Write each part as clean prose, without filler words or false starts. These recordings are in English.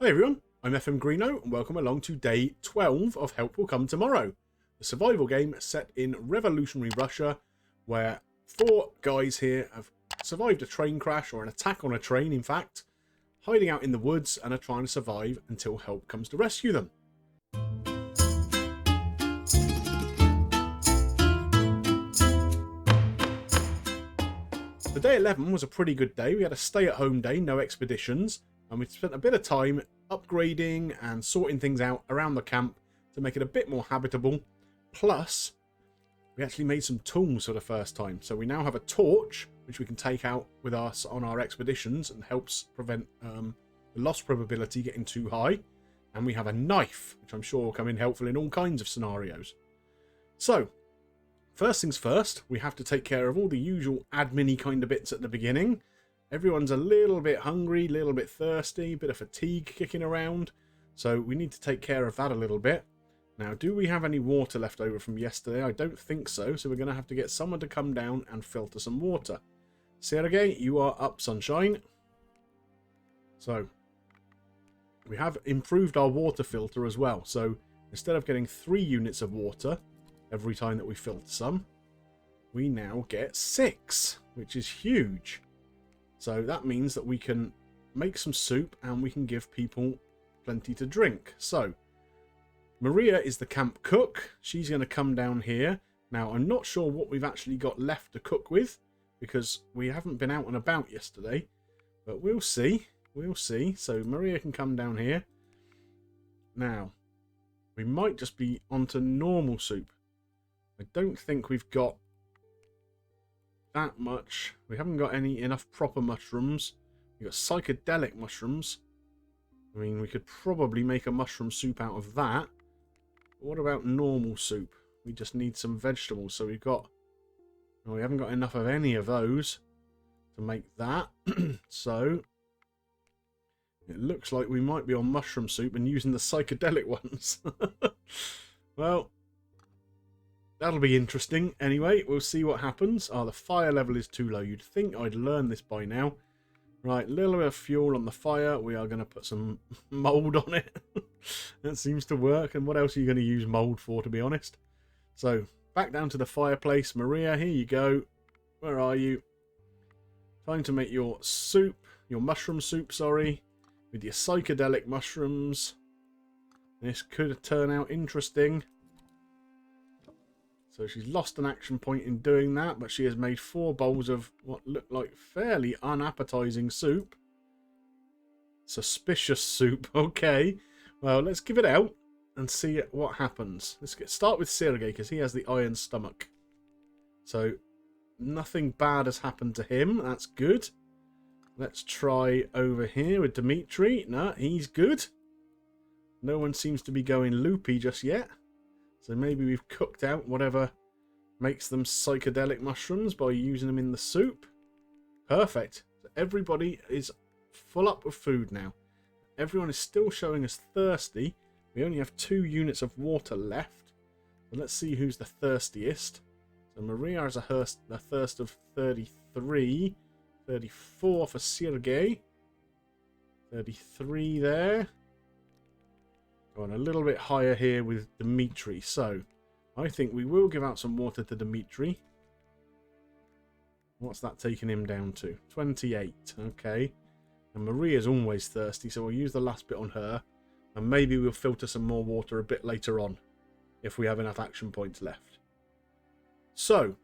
Hi everyone, I'm FM Greeno and welcome along to day 12 of Help Will Come Tomorrow, the survival game set in revolutionary Russia where four guys here have survived a train crash, or an attack on a train in fact, hiding out in the woods and are trying to survive until help comes to rescue them. The day 11 was a pretty good day. We had a stay-at-home day, no expeditions, and we spent a bit of time upgrading and sorting things out around the camp to make it a bit more habitable. Plus, we actually made some tools for the first time. So we now have a torch, which we can take out with us on our expeditions and helps prevent the loss probability getting too high. And we have a knife, which I'm sure will come in helpful in all kinds of scenarios. So, first things first, we have to take care of all the usual admin-y kind of bits at the beginning. Everyone's a little bit hungry, a little bit thirsty, a bit of fatigue kicking around. So we need to take care of that a little bit. Now, do we have any water left over from yesterday? I don't think so. So we're going to have to get someone to come down and filter some water. Sergey, you are up, sunshine. So we have improved our water filter as well. So instead of getting 3 units of water every time that we filter some, we now get 6, which is huge. So that means that we can make some soup and we can give people plenty to drink. So Maria is the camp cook. She's going to come down here. Now, I'm not sure what we've actually got left to cook with because we haven't been out and about yesterday. But we'll see. We'll see. So Maria can come down here. Now, we might just be onto normal soup. I don't think we've got that much. We haven't got enough proper mushrooms. We've got psychedelic mushrooms. I mean, we could probably make a mushroom soup out of that. But what about normal soup? We just need some vegetables. So we've got... well, we haven't got enough of any of those to make that. So it looks like we might be on mushroom soup and using the psychedelic ones. Well, that'll be interesting. Anyway, we'll see what happens. Oh, the fire level is too low. You'd think I'd learn this by now. Right, a little bit of fuel on the fire. We are going to put some mould on it. That seems to work. And what else are you going to use mould for, to be honest? So, back down to the fireplace. Maria, here you go. Where are you? Time to make your soup. Your mushroom soup, sorry. With your psychedelic mushrooms. This could turn out interesting. So she's lost an action point in doing that, but she has made 4 bowls of what look like fairly unappetizing soup. Suspicious soup. Okay. Well, let's give it out and see what happens. Let's start with Sergey because he has the iron stomach. So nothing bad has happened to him. That's good. Let's try over here with Dmitry. No, he's good. No one seems to be going loopy just yet. So maybe we've cooked out whatever makes them psychedelic mushrooms by using them in the soup. Perfect. So everybody is full up with food now. Everyone is still showing us thirsty. We only have 2 units of water left. So let's see who's the thirstiest. So Maria has a thirst of 33. 34 for Sergey. 33 there. Going a little bit higher here with Dmitry. So, I think we will give out some water to Dmitry. What's that taking him down to? 28. Okay. And Maria's always thirsty, so we'll use the last bit on her. And maybe we'll filter some more water a bit later on, if we have enough action points left. So,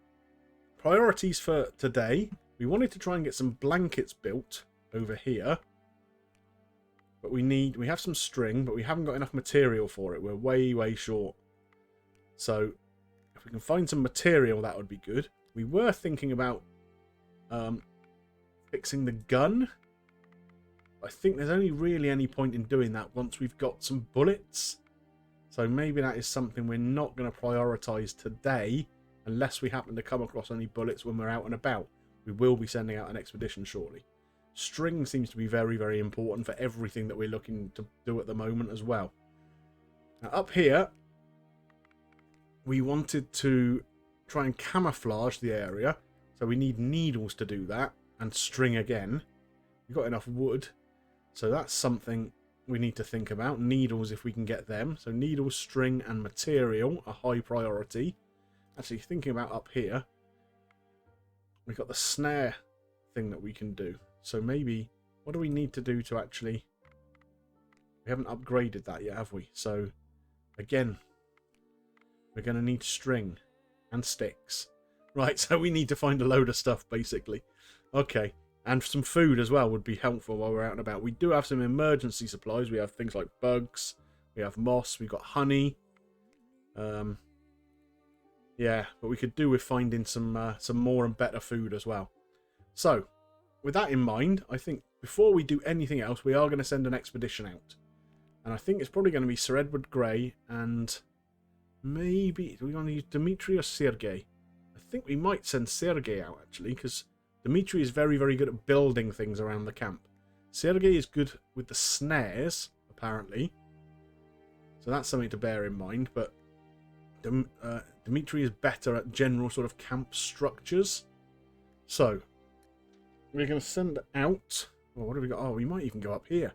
priorities for today. We wanted to try and get some blankets built over here. But we have some string, but we haven't got enough material for it. We're way, way short. So, if we can find some material, that would be good. We were thinking about fixing the gun. I think there's only really any point in doing that once we've got some bullets. So maybe that is something we're not going to prioritise today, unless we happen to come across any bullets when we're out and about. We will be sending out an expedition shortly. String seems to be very, very important for everything that we're looking to do at the moment as well. Now up here, we wanted to try and camouflage the area. So we need needles to do that. And string again. We've got enough wood. So that's something we need to think about. Needles, if we can get them. So needles, string, and material are high priority. Actually, thinking about up here, we've got the snare thing that we can do. So maybe, what do we need to do to actually... We haven't upgraded that yet, have we? So, again, we're going to need string and sticks. Right, so we need to find a load of stuff, basically. Okay, and some food as well would be helpful while we're out and about. We do have some emergency supplies. We have things like bugs, we have moss, we've got honey. Yeah, but we could do with finding some more and better food as well. So, with that in mind, I think before we do anything else, we are going to send an expedition out. And I think it's probably going to be Sir Edward Grey and maybe... Do we want to use Dimitri or Sergei? I think we might send Sergei out, actually, because Dimitri is very, very good at building things around the camp. Sergei is good with the snares, apparently. So that's something to bear in mind, but Dimitri is better at general sort of camp structures. So, we're going to send out... Well, what have we got? Oh, we might even go up here.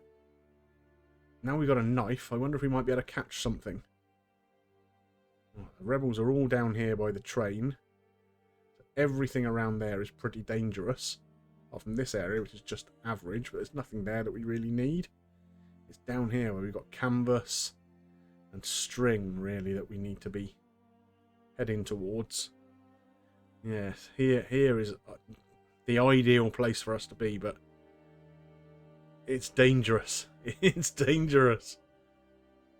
Now we've got a knife. I wonder if we might be able to catch something. Oh, the rebels are all down here by the train. So everything around there is pretty dangerous. Apart from this area, which is just average, but there's nothing there that we really need. It's down here where we've got canvas and string, really, that we need to be heading towards. Yes, here is the ideal place for us to be, but it's dangerous. It's dangerous.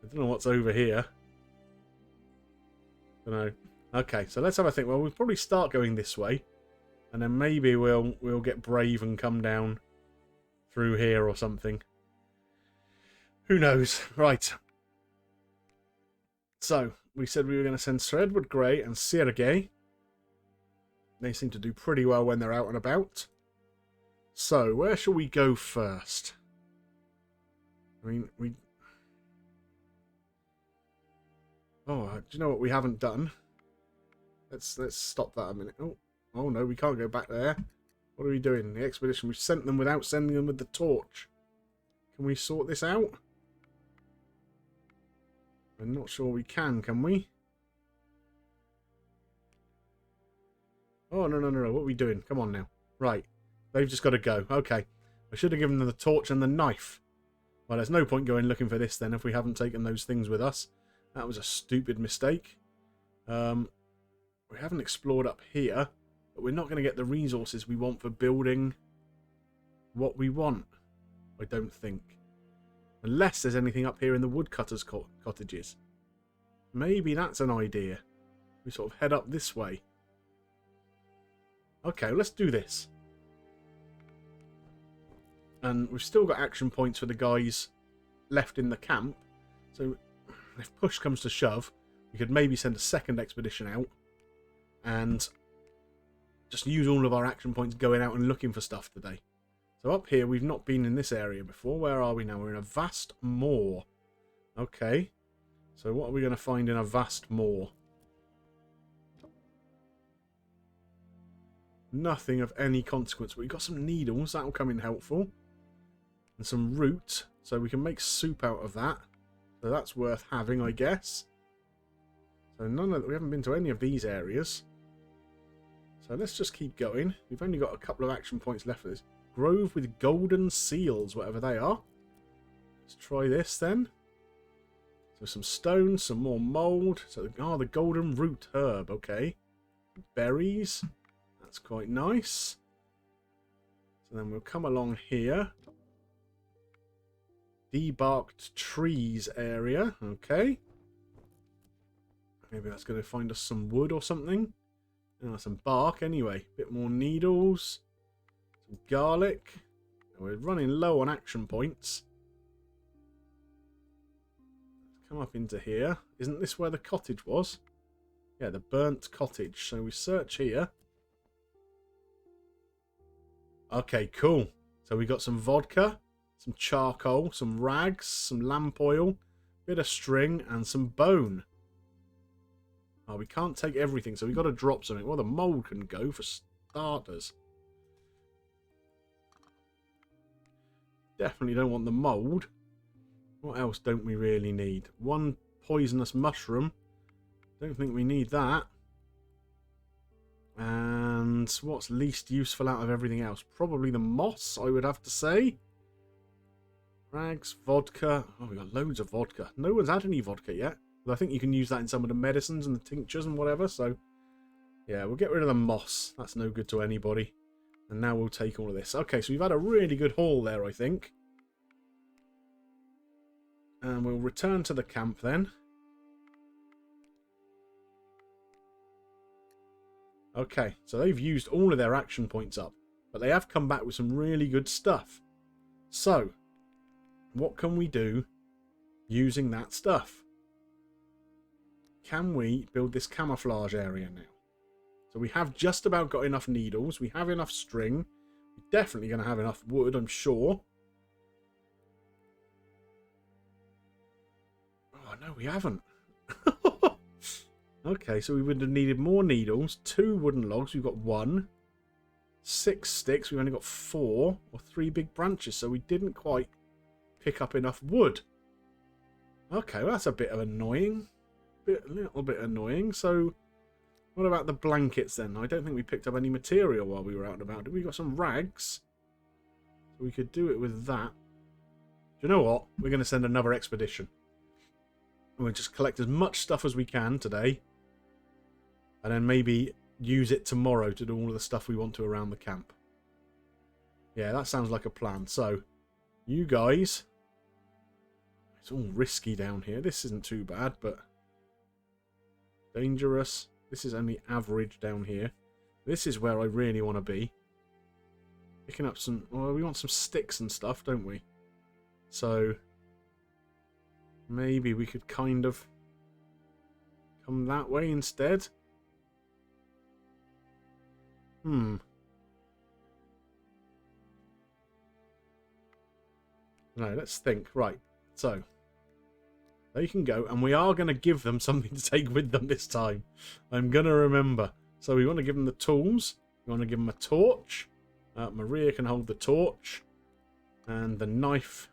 I don't know what's over here. I don't know. Okay, so let's have a think. Well, we'll probably start going this way, and then maybe we'll get brave and come down through here or something. Who knows? Right. So, we said we were going to send Sir Edward Grey and Sergei. They seem to do pretty well when they're out and about. So, where shall we go first? I mean, Oh, do you know what we haven't done? Let's stop that a minute. Oh no, we can't go back there. What are we doing? The expedition. We've sent them without sending them with the torch. Can we sort this out? I'm not sure we can we? Oh, no. What are we doing? Come on now. Right. They've just got to go. Okay. I should have given them the torch and the knife. Well, there's no point going looking for this then if we haven't taken those things with us. That was a stupid mistake. We haven't explored up here, but we're not going to get the resources we want for building what we want, I don't think. Unless there's anything up here in the woodcutters' cottages. Maybe that's an idea. We sort of head up this way. Okay, let's do this. And we've still got action points for the guys left in the camp. So if push comes to shove, we could maybe send a second expedition out and just use all of our action points going out and looking for stuff today. So up here, we've not been in this area before. Where are we now? We're in a vast moor. Okay. So what are we going to find in a vast moor? Nothing of any consequence. But we've got some needles. That'll come in helpful. And some root. So we can make soup out of that. So that's worth having, I guess. So we haven't been to any of these areas. So let's just keep going. We've only got a couple of action points left for this. Grove with golden seals, whatever they are. Let's try this then. So some stone, some more mould. So the golden root herb, okay. Berries. That's quite nice. So then we'll come along here. Debarked trees area, okay. Maybe that's going to find us some wood or something. Some bark anyway. Bit more needles. Some garlic. We're running low on action points. Let's come up into here. Isn't this where the cottage was? Yeah, the burnt cottage. So we search here. Okay, cool. So we got some vodka, some charcoal, some rags, some lamp oil, bit of string, and some bone. Oh, we can't take everything, so we've got to drop something. Well, the mould can go for starters. Definitely don't want the mould. What else don't we really need? One poisonous mushroom. Don't think we need that. And what's least useful out of everything else? Probably the moss, I would have to say. Rags, vodka. Oh, we got loads of vodka. No one's had any vodka yet. But I think you can use that in some of the medicines and the tinctures and whatever. So, yeah, we'll get rid of the moss. That's no good to anybody. And now we'll take all of this. Okay, so we've had a really good haul there, I think. And we'll return to the camp then. Okay, so they've used all of their action points up. But they have come back with some really good stuff. So, what can we do using that stuff? Can we build this camouflage area now? So we have just about got enough needles. We have enough string. We're definitely going to have enough wood, I'm sure. Oh, no, we haven't. Okay, so we would have needed more needles. 2 wooden logs. We've got 1. 6 sticks. We've only got 4 or 3 big branches. So we didn't quite pick up enough wood. Okay, well, that's a bit of annoying. A little bit annoying. So what about the blankets then? I don't think we picked up any material while we were out and about. Did we got some rags? So we could do it with that. Do you know what? We're going to send another expedition. And we'll just collect as much stuff as we can today. And then maybe use it tomorrow to do all of the stuff we want to around the camp. Yeah, that sounds like a plan. So, you guys... It's all risky down here. This isn't too bad, but... Dangerous. This is only average down here. This is where I really want to be. Picking up some... Well, we want some sticks and stuff, don't we? So... Maybe we could kind of... come that way instead. No, let's think. Right, so... They can go, and we are going to give them something to take with them this time. I'm going to remember. So we want to give them the tools. We want to give them a torch. Maria can hold the torch. And the knife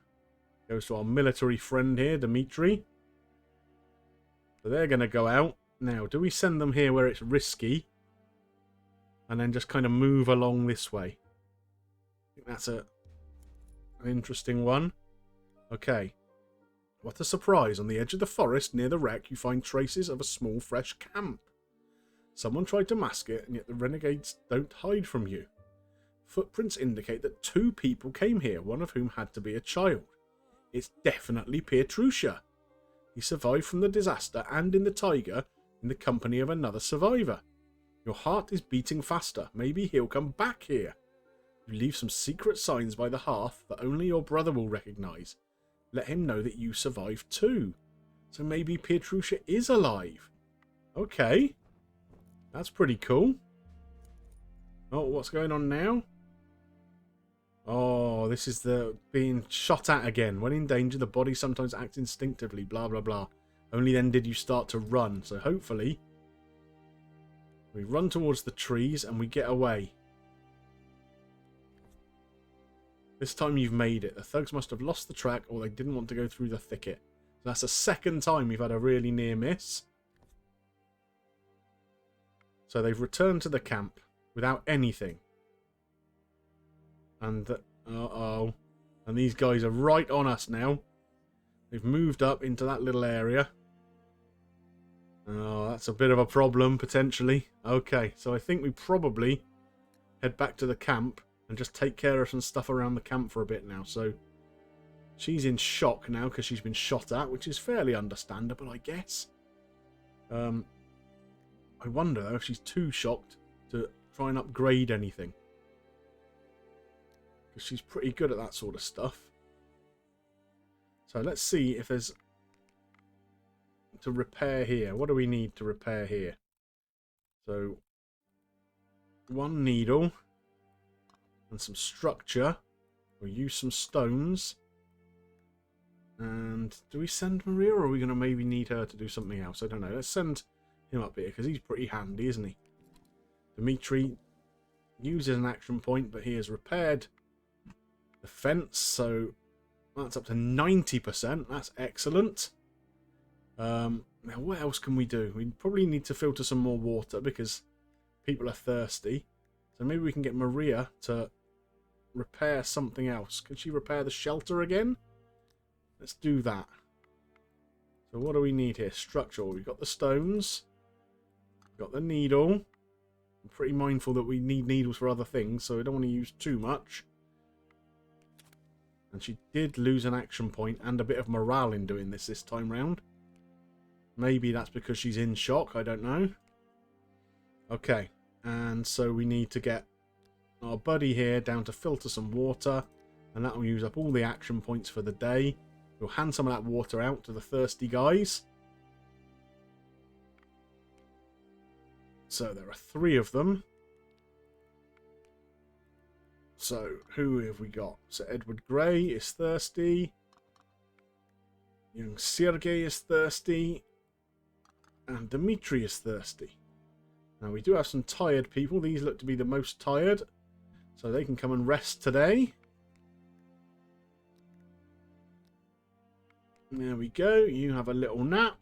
goes to our military friend here, Dimitri. So they're going to go out. Now, do we send them here where it's risky? And then just kind of move along this way. I think that's an interesting one. Okay. What a surprise. On the edge of the forest near the wreck, you find traces of a small, fresh camp. Someone tried to mask it, and yet the renegades don't hide from you. Footprints indicate that 2 people came here, one of whom had to be a child. It's definitely Pietruccia. He survived from the disaster and in the tiger in the company of another survivor. Your heart is beating faster. Maybe he'll come back here. You leave some secret signs by the hearth that only your brother will recognise. Let him know that you survived too. So maybe Pietruccia is alive. Okay. That's pretty cool. Oh, what's going on now? Oh, this is the being shot at again. When in danger, the body sometimes acts instinctively, blah, blah, blah. Only then did you start to run. So hopefully, we run towards the trees and we get away. This time you've made it. The thugs must have lost the track or they didn't want to go through the thicket. So that's the second time we've had a really near miss. So they've returned to the camp without anything. And, uh-oh. And these guys are right on us now. They've moved up into that little area. Oh, that's a bit of a problem, potentially. Okay, so I think we probably head back to the camp and just take care of some stuff around the camp for a bit now. So she's in shock now because she's been shot at, which is fairly understandable, I guess. I wonder, though, if she's too shocked to try and upgrade anything. Because she's pretty good at that sort of stuff. So let's see if there's... to repair here. What do we need to repair here? So 1 needle and some structure. We'll use some stones. And do we send Maria, or are we going to maybe need her to do something else? I don't know. Let's send him up here because he's pretty handy, isn't he? Dimitri uses an action point, but he has repaired the fence, so That's up to 90%. That's excellent. Now, what else can we do? We probably need to filter some more water because people are thirsty. So maybe we can get Maria to repair something else. Can she repair the shelter again? Let's do that. So what do we need here? Structure. We've got the stones. We've got the needle. I'm pretty mindful that we need needles for other things, so we don't want to use too much. And she did lose an action point and a bit of morale in doing this time round. Maybe that's because she's in shock. I don't know. Okay. And so we need to get our buddy here down to filter some water. And that will use up all the action points for the day. We'll hand some of that water out to the thirsty guys. So there are 3 of them. So who have we got? So Edward Grey is thirsty. Young Sergei is thirsty. And Dimitri is thirsty. Now we do have some tired people. These look to be the most tired. So they can come and rest today. There we go. You have a little nap.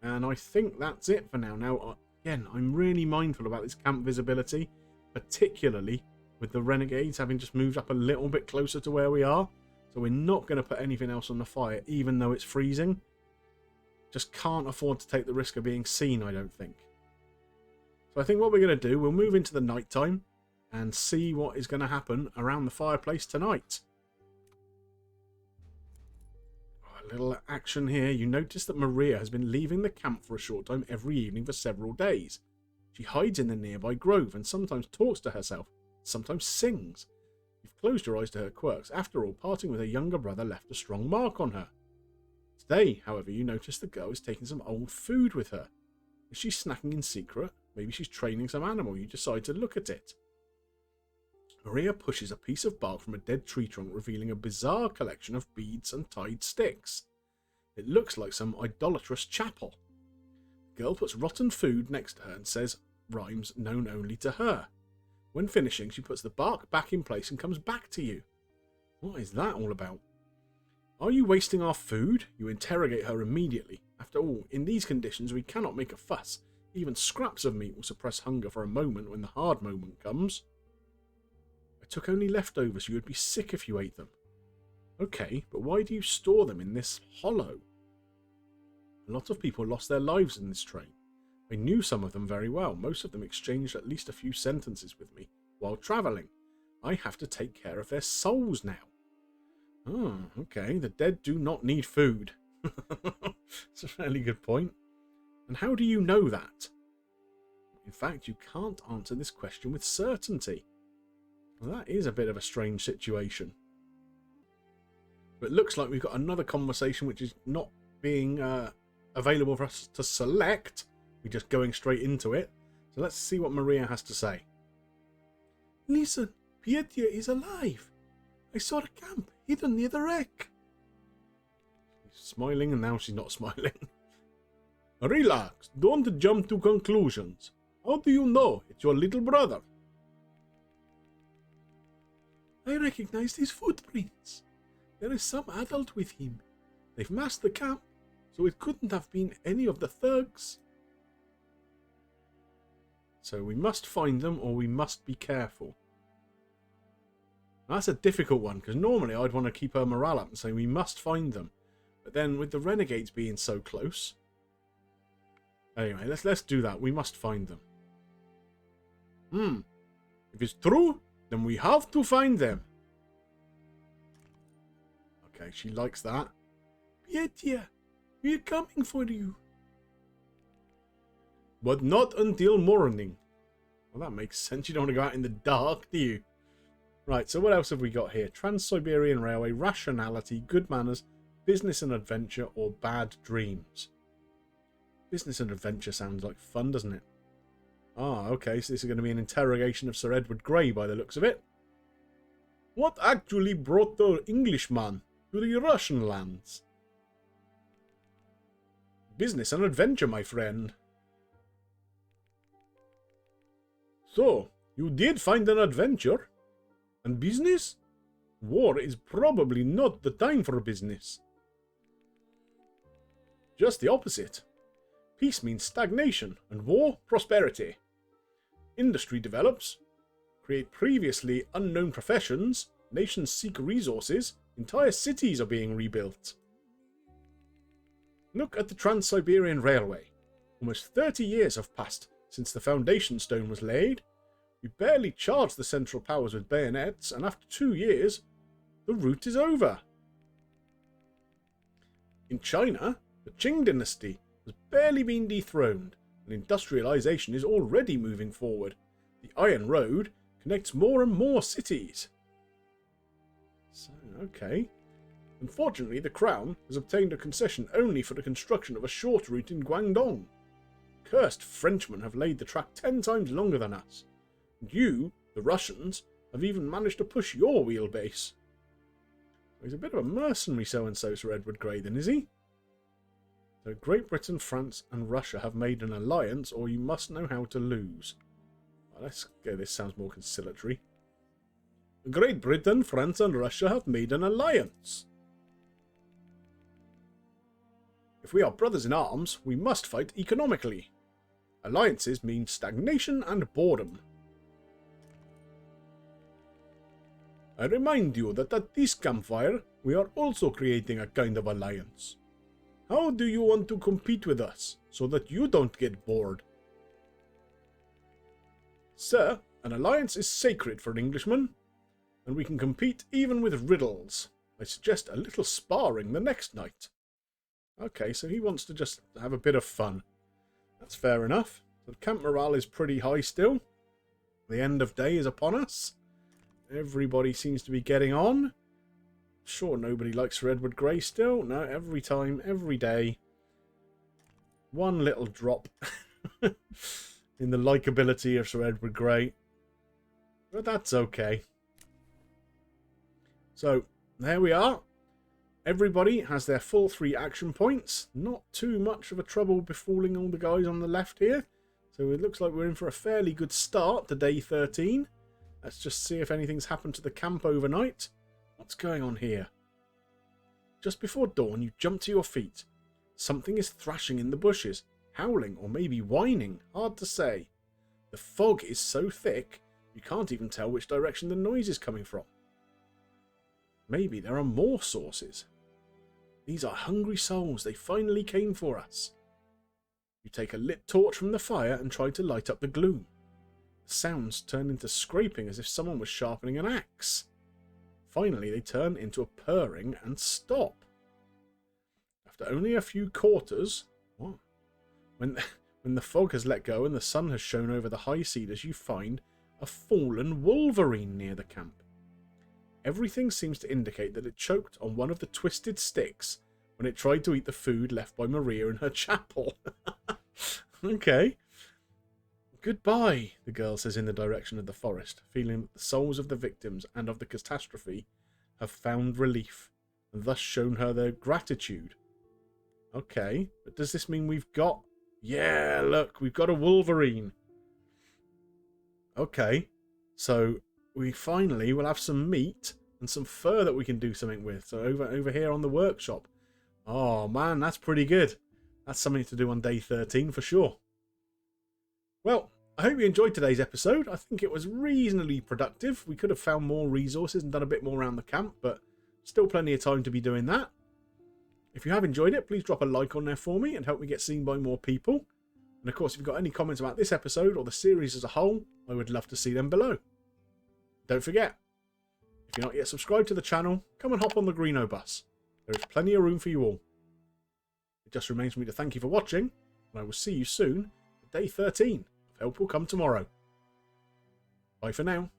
And I think that's it for now. Now, again, I'm really mindful about this camp visibility. Particularly with the renegades having just moved up a little bit closer to where we are. So we're not going to put anything else on the fire, even though it's freezing. Just can't afford to take the risk of being seen, I don't think. So I think what we're going to do, we'll move into the night time and see what is going to happen around the fireplace tonight. A little action here. You notice that Maria has been leaving the camp for a short time every evening for several days. She hides in the nearby grove and sometimes talks to herself, sometimes sings. You've closed your eyes to her quirks. After all, parting with her younger brother left a strong mark on her. Today, however, you notice the girl is taking some old food with her. Is she snacking in secret? Maybe she's training some animal. You decide to look at it. Maria pushes a piece of bark from a dead tree trunk, revealing a bizarre collection of beads and tied sticks. It looks like some idolatrous chapel. The girl puts rotten food next to her and says rhymes known only to her. When finishing, she puts the bark back in place and comes back to you. What is that all about? Are you wasting our food? You interrogate her immediately. After all, in these conditions we cannot make a fuss. Even scraps of meat will suppress hunger for a moment when the hard moment comes. I took only leftovers. You would be sick if you ate them. Okay, but why do you store them in this hollow? A lot of people lost their lives in this train. I knew some of them very well. Most of them exchanged at least a few sentences with me while travelling. I have to take care of their souls now. Oh, okay. The dead do not need food. It's a fairly good point. And how do you know that? In fact, you can't answer this question with certainty. Well, that is a bit of a strange situation. But it looks like we've got another conversation which is not being available for us to select. We're just going straight into it. So let's see what Maria has to say. Listen, Pietia is alive. I saw the camp hidden near the wreck. She's smiling and now she's not smiling. Relax, don't jump to conclusions. How do you know it's your little brother? I recognized his footprints. There is some adult with him. They've masked the camp, so it couldn't have been any of the thugs. So we must find them or we must be careful. That's a difficult one, because normally I'd want to keep her morale up and say we must find them. But then with the renegades being so close... Anyway, let's do that. We must find them. If it's true, then we have to find them. Okay, she likes that. Pietia, we're coming for you. But not until morning. Well, that makes sense. You don't want to go out in the dark, do you? Right, so what else have we got here? Trans-Siberian Railway, rationality, good manners, business and adventure, or bad dreams. Business and adventure sounds like fun, doesn't it? Ah, okay, so this is going to be an interrogation of Sir Edward Grey by the looks of it. What actually brought the Englishman to the Russian lands? Business and adventure, my friend. So, you did find an adventure? And business? War is probably not the time for business. Just the opposite. Peace means stagnation, and war, prosperity. Industry develops, create previously unknown professions, nations seek resources, entire cities are being rebuilt. Look at the Trans-Siberian Railway. Almost 30 years have passed since the foundation stone was laid. We barely charged the Central Powers with bayonets, and after 2 years, the route is over. In China, the Qing dynasty has barely been dethroned, and industrialization is already moving forward. The Iron Road connects more and more cities. So, okay. Unfortunately, the Crown has obtained a concession only for the construction of a short route in Guangdong. Cursed Frenchmen have laid the track 10 times longer than us. And you, the Russians, have even managed to push your wheelbase. He's a bit of a mercenary so-and-so, Sir Edward Grey, then, is he? So Great Britain, France and Russia have made an alliance, or you must know how to lose. Well, let's go, this sounds more conciliatory. Great Britain, France and Russia have made an alliance. If we are brothers in arms, we must fight economically. Alliances mean stagnation and boredom. I remind you that at this campfire, we are also creating a kind of alliance. How do you want to compete with us, so that you don't get bored? Sir, an alliance is sacred for an Englishman, and we can compete even with riddles. I suggest a little sparring the next night. Okay, so he wants to just have a bit of fun. That's fair enough. The camp morale is pretty high still. The end of day is upon us. Everybody seems to be getting on. Sure, nobody likes Sir Edward Grey still. No, every time, every day. One little drop in the likability of Sir Edward Grey. But that's okay. So, there we are. Everybody has their full 3 action points. Not too much of a trouble befalling all the guys on the left here. So it looks like we're in for a fairly good start to day 13. Let's just see if anything's happened to the camp overnight. What's going on here? Just before dawn, you jump to your feet. Something is thrashing in the bushes, howling or maybe whining, hard to say. The fog is so thick, you can't even tell which direction the noise is coming from. Maybe there are more sources. These are hungry souls, they finally came for us. You take a lit torch from the fire and try to light up the gloom. The sounds turn into scraping as if someone was sharpening an axe. Finally, they turn into a purring and stop. After only a few quarters, when the fog has let go and the sun has shone over the high cedars, you find a fallen wolverine near the camp. Everything seems to indicate that it choked on one of the twisted sticks when it tried to eat the food left by Maria in her chapel. Okay. Goodbye, the girl says in the direction of the forest, feeling that the souls of the victims and of the catastrophe have found relief, and thus shown her their gratitude. Okay, but does this mean we've got... Yeah, look, we've got a wolverine. Okay, so we finally will have some meat and some fur that we can do something with. So over here on the workshop. Oh man, that's pretty good. That's something to do on day 13 for sure. Well, I hope you enjoyed today's episode. I think it was reasonably productive. We could have found more resources and done a bit more around the camp, but still plenty of time to be doing that. If you have enjoyed it, please drop a like on there for me and help me get seen by more people. And of course, if you've got any comments about this episode or the series as a whole, I would love to see them below. Don't forget, if you're not yet subscribed to the channel, come and hop on the Greeno bus. There is plenty of room for you all. It just remains for me to thank you for watching, and I will see you soon at day 13 of Help Will Come Tomorrow. Bye for now.